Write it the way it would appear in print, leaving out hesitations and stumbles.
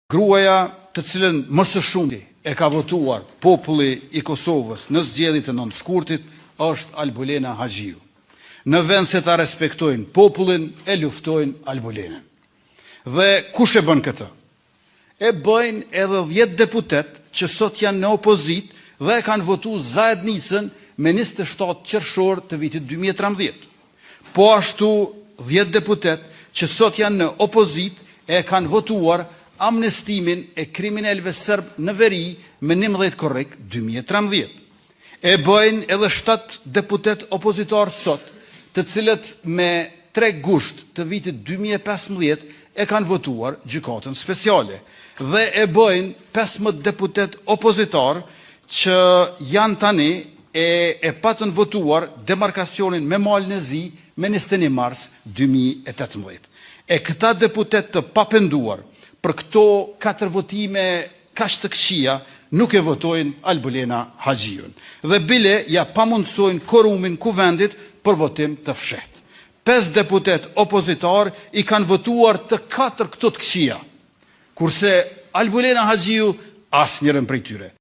Gruaja të cilën më së shumti e ka votuar populli i Kosovës në zgjedhjet e 9 shkurtit është Albulena Haxhiu. Në vend se ta respektojnë popullin, e luftojnë Albulenën. Dhe kush e bën këtë? E bëjnë edhe 10 deputet që sot janë në opozit dhe e kanë votu zajednicën me 27 qershor të vitit 2013. Po ashtu 10 deputet që sot janë në opozit e kanë votuar amnestimin e kriminalëve serb në veri me 11 korrik 2013. E bëjnë edhe 7 deputet opozitar sot, të cilët me 3 gusht të vitit 2015 e kanë votuar gjykatën speciale. Dhe e bëjnë 15 deputet opozitar që janë tani e patën votuar demarkacionin me malën e zi me 21 mars 2018. E këta deputet të papenduar për këto 4 votime kaq të këqija nuk e votojnë Albulena Haxhiun. Dhe bile ja pamundësojnë korumin kuvendit për votim të fshehtë. 5 deputet opozitar i kanë votuar të 4 këto të këqija, kurse Albulena Haxhiu asnjërin prej tyre.